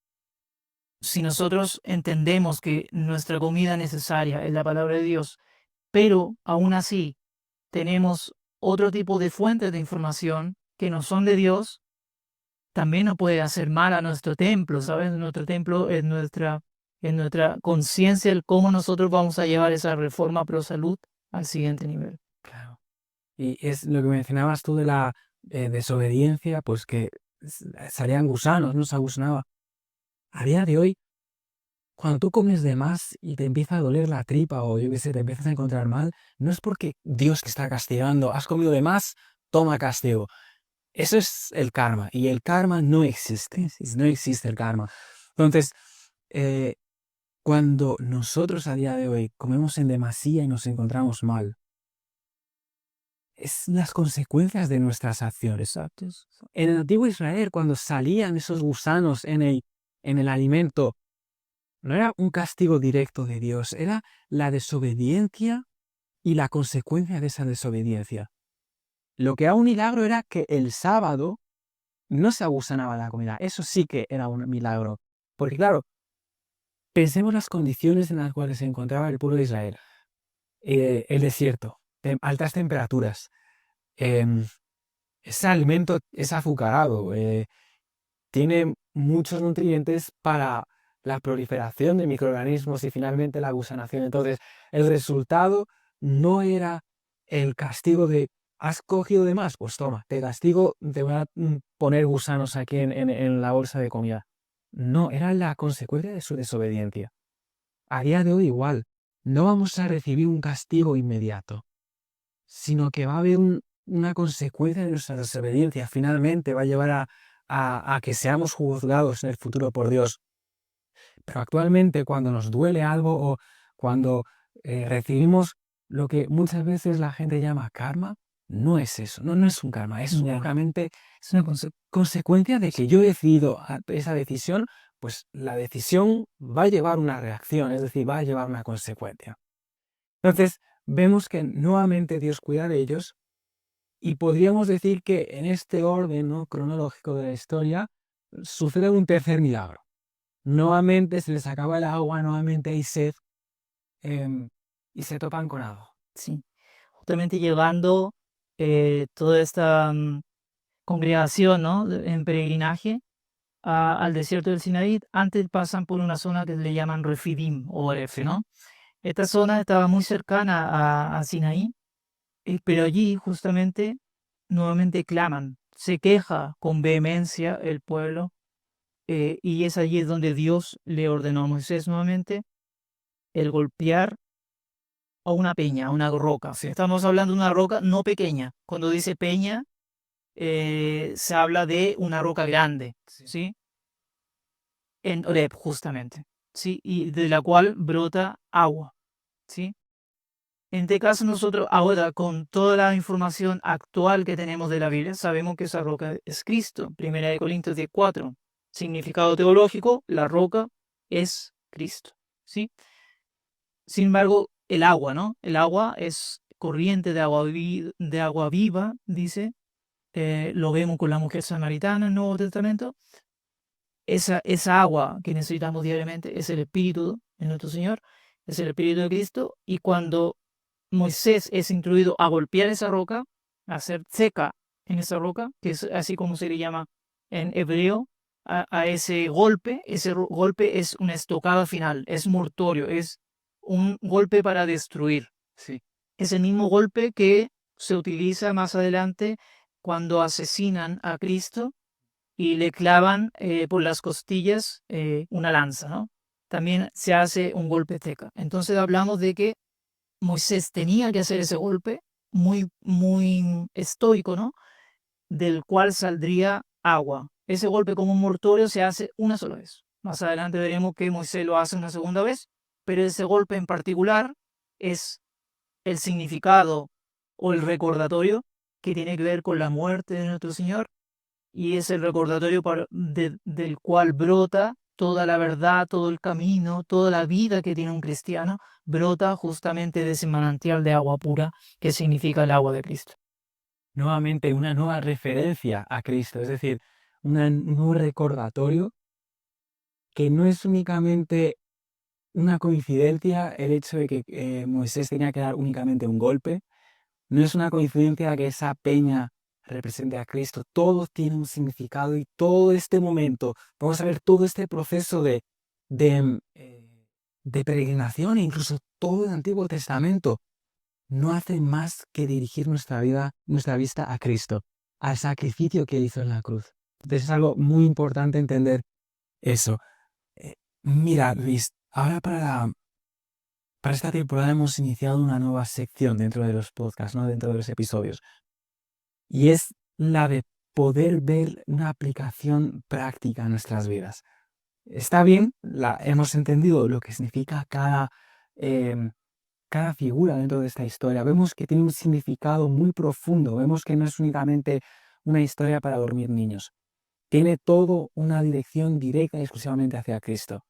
Si nosotros entendemos que nuestra comida necesaria es la palabra de Dios, pero aún así tenemos otro tipo de fuentes de información que no son de Dios, también nos puede hacer mal a nuestro templo, ¿sabes? Nuestro templo es nuestra conciencia, el cómo nosotros vamos a llevar esa reforma pro salud al siguiente nivel. Claro. Y es lo que mencionabas tú de la desobediencia, pues que salían gusanos, no se gusanaba. A día de hoy, cuando tú comes de más y te empieza a doler la tripa o yo qué sé, te empiezas a encontrar mal, no es porque Dios te está castigando, has comido de más, toma castigo. Eso es el karma y el karma no existe, no existe el karma. Entonces, eh, cuando nosotros a día de hoy comemos en demasía y nos encontramos mal, es las consecuencias de nuestras acciones. En el antiguo Israel, cuando salían esos gusanos en el alimento, no era un castigo directo de Dios, era la desobediencia y la consecuencia de esa desobediencia. Lo que era un milagro era que el sábado no se agusanaba la comida. Eso sí que era un milagro. Porque claro, pensemos las condiciones en las cuales se encontraba el pueblo de Israel. El desierto, altas temperaturas. Ese alimento es azucarado. Tiene muchos nutrientes para la proliferación de microorganismos y finalmente la gusanación. Entonces, el resultado no era el castigo de ¿has cogido de más? Pues toma, te castigo, te voy a poner gusanos aquí en la bolsa de comida. No, era la consecuencia de su desobediencia. A día de hoy igual, no vamos a recibir un castigo inmediato, sino que va a haber una consecuencia de nuestra desobediencia. Finalmente va a llevar a que seamos juzgados en el futuro por Dios. Pero actualmente cuando nos duele algo o cuando recibimos lo que muchas veces la gente llama karma, no es eso, no es un karma, es únicamente es una consecuencia de que yo he decidido esa decisión, pues la decisión va a llevar una reacción, es decir, va a llevar una consecuencia. Entonces, vemos que nuevamente Dios cuida de ellos y podríamos decir que en este orden, ¿no?, cronológico de la historia sucede un tercer milagro. Nuevamente se les acaba el agua, nuevamente hay sed y se topan con algo. Sí, justamente llegando toda esta congregación, ¿no?, en peregrinaje al desierto del Sinaí, antes pasan por una zona que le llaman Refidim o Ref, ¿no? Esta zona estaba muy cercana a Sinaí, pero allí justamente nuevamente claman, se queja con vehemencia el pueblo, y es allí donde Dios le ordenó a Moisés nuevamente el golpear a una peña, a una roca. Sí. Estamos hablando de una roca no pequeña. Cuando dice peña, se habla de una roca grande, ¿sí? En Oreb, justamente, ¿sí? Y de la cual brota agua, ¿sí? En este caso nosotros ahora, con toda la información actual que tenemos de la Biblia, sabemos que esa roca es Cristo. 1 Corintios 10:4. Significado teológico, la roca es Cristo, ¿sí? Sin embargo, el agua, ¿no? El agua es corriente de agua viva, dice. Lo vemos con la mujer samaritana en el Nuevo Testamento. Esa agua que necesitamos diariamente es el Espíritu de nuestro Señor, es el Espíritu de Cristo. Y cuando Moisés es instruido a golpear esa roca, a hacer seca en esa roca, que es así como se le llama en hebreo, a ese golpe es una estocada final, es mortorio, es un golpe para destruir. Sí. Es el mismo golpe que se utiliza más adelante cuando asesinan a Cristo y le clavan por las costillas una lanza, ¿no? También se hace un golpe seca. Entonces hablamos de que Moisés tenía que hacer ese golpe muy, muy estoico, ¿no? Del cual saldría agua. Ese golpe como un mortorio se hace una sola vez. Más adelante veremos que Moisés lo hace una segunda vez, pero ese golpe en particular es el significado o el recordatorio que tiene que ver con la muerte de nuestro Señor, y es el recordatorio del cual brota toda la verdad, todo el camino, toda la vida que tiene un cristiano, brota justamente de ese manantial de agua pura que significa el agua de Cristo. Nuevamente una nueva referencia a Cristo, es decir, un nuevo recordatorio que no es únicamente una coincidencia el hecho de que Moisés tenía que dar únicamente un golpe, no es una coincidencia que esa peña represente a Cristo, todo tiene un significado y todo este momento, vamos a ver todo este proceso de, de peregrinación e incluso todo el Antiguo Testamento no hace más que dirigir nuestra vida, nuestra vista a Cristo, al sacrificio que hizo en la cruz. Entonces es algo muy importante entender eso. Mira, Luis, ahora para esta temporada hemos iniciado una nueva sección dentro de los podcasts, ¿no? Dentro de los episodios. Y es la de poder ver una aplicación práctica en nuestras vidas. Está bien, hemos entendido lo que significa cada figura dentro de esta historia. Vemos que tiene un significado muy profundo. Vemos que no es únicamente una historia para dormir niños. Tiene todo una dirección directa y exclusivamente hacia Cristo.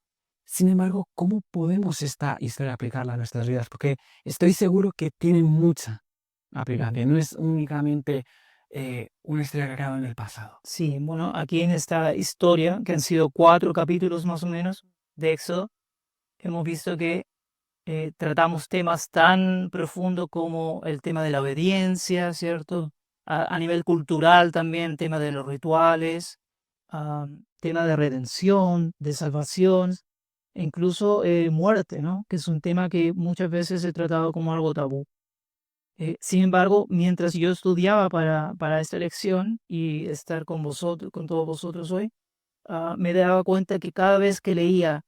Sin embargo, ¿cómo podemos esta historia aplicarla a nuestras vidas? Porque estoy seguro que tiene mucha aplicación. No es únicamente una historia que ha quedado en el pasado. Sí, bueno, aquí en esta historia, que han sido 4 capítulos más o menos de Éxodo, hemos visto que tratamos temas tan profundos como el tema de la obediencia, ¿cierto? A nivel cultural también, el tema de los rituales, tema de redención, de salvación, e incluso muerte, ¿no? Que es un tema que muchas veces he tratado como algo tabú. Sin embargo, mientras yo estudiaba para esta lección y estar con vosotros, con todos vosotros hoy, me daba cuenta que cada vez que leía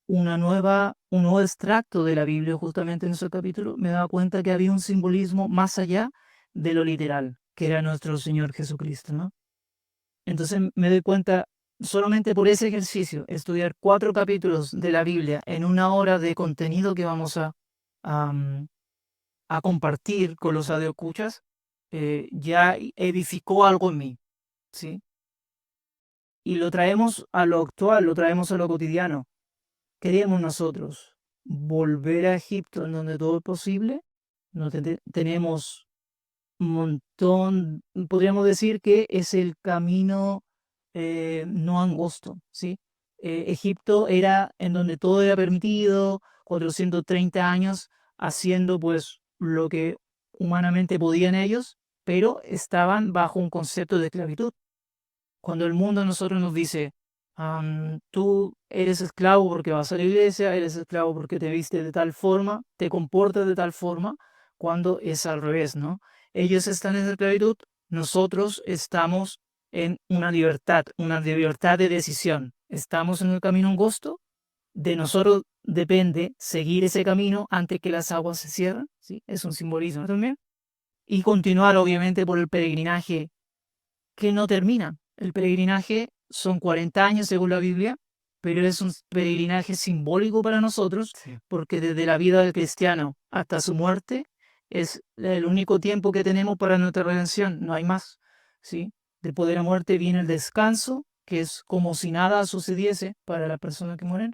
un nuevo extracto de la Biblia, justamente en ese capítulo, me daba cuenta que había un simbolismo más allá de lo literal, que era nuestro Señor Jesucristo, ¿no? Entonces me doy cuenta, solamente por ese ejercicio, estudiar 4 capítulos de la Biblia en una hora de contenido que vamos a, mm, a compartir con los radioescuchas, ya edificó algo en mí, ¿sí? Y lo traemos a lo actual, lo traemos a lo cotidiano. Queríamos nosotros volver a Egipto en donde todo es posible. No tenemos un montón, podríamos decir que es el camino no angosto, ¿sí? Egipto era en donde todo era permitido, 430 años haciendo pues lo que humanamente podían ellos, pero estaban bajo un concepto de esclavitud. Cuando el mundo a nosotros nos dice, tú eres esclavo porque vas a la iglesia, eres esclavo porque te viste de tal forma, te comportas de tal forma, cuando es al revés, ¿no? Ellos están en esclavitud, nosotros estamos en una libertad de decisión. Estamos en el camino angosto, de nosotros depende seguir ese camino antes que las aguas se cierren, ¿sí? Es un simbolismo también. Y continuar, obviamente, por el peregrinaje que no termina. El peregrinaje son 40 años según la Biblia, pero es un peregrinaje simbólico para nosotros, Sí. porque desde la vida del cristiano hasta su muerte es el único tiempo que tenemos para nuestra redención, no hay más, ¿sí? Después de la muerte viene el descanso, que es como si nada sucediese para las personas que mueren,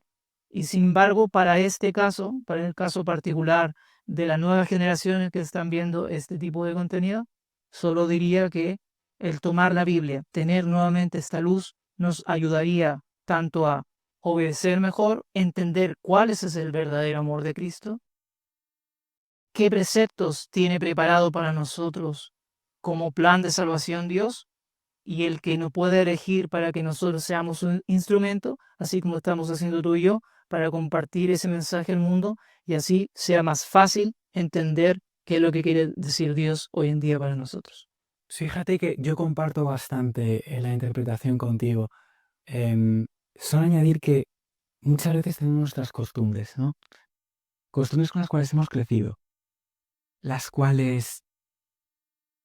y sin embargo, para este caso, para el caso particular de las nuevas generaciones que están viendo este tipo de contenido, solo diría que el tomar la Biblia, tener nuevamente esta luz, nos ayudaría tanto a obedecer mejor, entender cuál es el verdadero amor de Cristo, qué preceptos tiene preparado para nosotros como plan de salvación Dios, y el que nos puede elegir para que nosotros seamos un instrumento, así como estamos haciendo tú y yo, para compartir ese mensaje al mundo y así sea más fácil entender qué es lo que quiere decir Dios hoy en día para nosotros. Fíjate que yo comparto bastante la interpretación contigo. Solo añadir que muchas veces tenemos nuestras costumbres, ¿no? Costumbres con las cuales hemos crecido, las cuales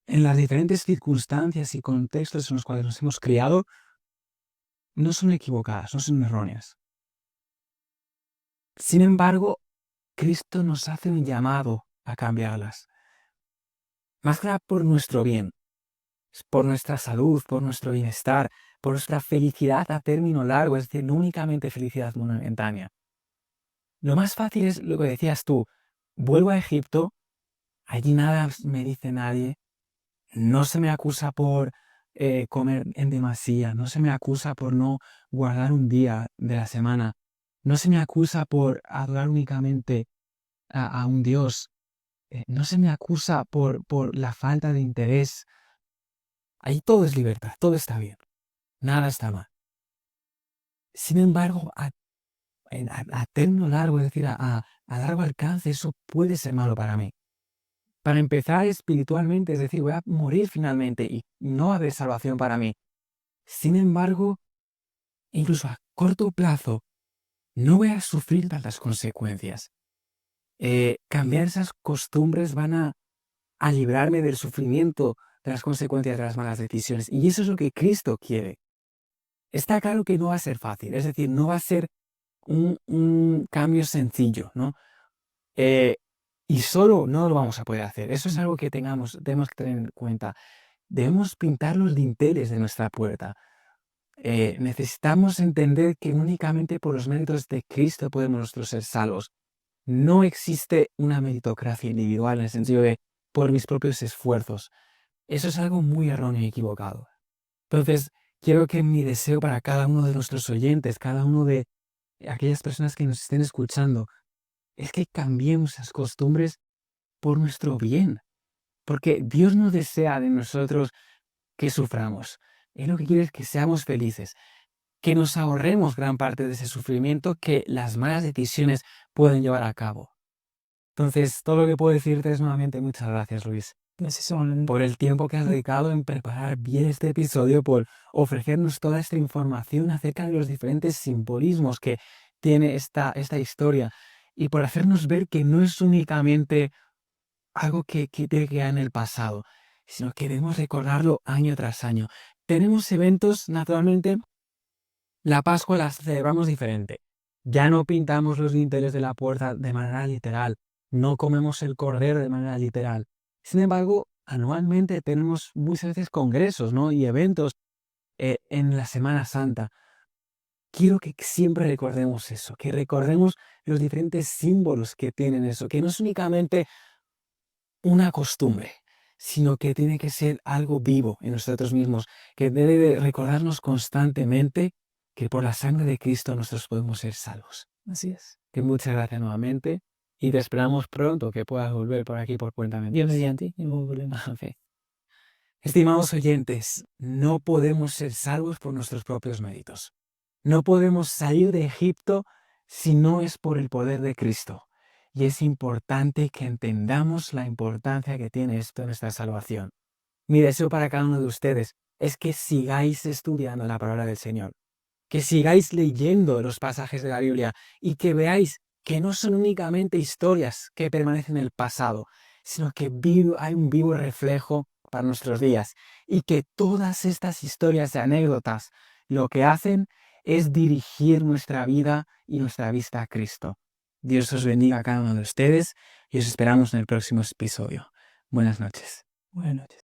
en las diferentes circunstancias y contextos en los cuales nos hemos criado no son equivocadas, no son erróneas. Sin embargo, Cristo nos hace un llamado a cambiarlas, más que nada por nuestro bien, por nuestra salud, por nuestro bienestar, por nuestra felicidad a término largo, es decir, no únicamente felicidad momentánea. Lo más fácil es lo que decías tú, vuelvo a Egipto, allí nada me dice nadie, no se me acusa por comer en demasía, no se me acusa por no guardar un día de la semana, no se me acusa por adorar únicamente a un Dios, no se me acusa por la falta de interés. Ahí todo es libertad, todo está bien, nada está mal. Sin embargo, a término largo, es decir, a largo alcance, eso puede ser malo para mí. Para empezar espiritualmente, es decir, voy a morir finalmente y no va a haber salvación para mí. Sin embargo, incluso a corto plazo, no voy a sufrir tantas consecuencias. Cambiar esas costumbres van a librarme del sufrimiento, de las consecuencias de las malas decisiones. Y eso es lo que Cristo quiere. Está claro que no va a ser fácil, es decir, no va a ser un cambio sencillo, ¿no? Y solo no lo vamos a poder hacer. Eso es algo que tenemos que tener en cuenta. Debemos pintar los dinteles de nuestra puerta. Necesitamos entender que únicamente por los méritos de Cristo podemos nosotros ser salvos. No existe una meritocracia individual en el sentido de por mis propios esfuerzos. Eso es algo muy erróneo y equivocado. Entonces, quiero que mi deseo para cada uno de nuestros oyentes, cada uno de aquellas personas que nos estén escuchando, es que cambiemos esas costumbres por nuestro bien. Porque Dios no desea de nosotros que suframos. Él lo que quiere es que seamos felices, que nos ahorremos gran parte de ese sufrimiento que las malas decisiones pueden llevar a cabo. Entonces, todo lo que puedo decirte es nuevamente muchas gracias, Luis, por el tiempo que has dedicado en preparar bien este episodio, por ofrecernos toda esta información acerca de los diferentes simbolismos que tiene esta historia y por hacernos ver que no es únicamente algo que tiene que quedar en el pasado, sino que debemos recordarlo año tras año. Tenemos eventos, naturalmente, la Pascua la celebramos diferente. Ya no pintamos los dinteles de la puerta de manera literal, no comemos el cordero de manera literal. Sin embargo, anualmente tenemos muchas veces congresos, ¿no? Y eventos en la Semana Santa. Quiero que siempre recordemos eso, que recordemos los diferentes símbolos que tienen eso, que no es únicamente una costumbre, sino que tiene que ser algo vivo en nosotros mismos, que debe de recordarnos constantemente que por la sangre de Cristo nosotros podemos ser salvos. Así es. Que muchas gracias nuevamente y te esperamos pronto que puedas volver por aquí por Cuéntame Dios Más. mediante, ningún problema. Ok. Estimados oyentes, no podemos ser salvos por nuestros propios méritos. No podemos salir de Egipto si no es por el poder de Cristo. Y es importante que entendamos la importancia que tiene esto en nuestra salvación. Mi deseo para cada uno de ustedes es que sigáis estudiando la palabra del Señor, que sigáis leyendo los pasajes de la Biblia y que veáis que no son únicamente historias que permanecen en el pasado, sino que hay un vivo reflejo para nuestros días y que todas estas historias de anécdotas lo que hacen es dirigir nuestra vida y nuestra vista a Cristo. Dios os bendiga a cada uno de ustedes y os esperamos en el próximo episodio. Buenas noches. Buenas noches.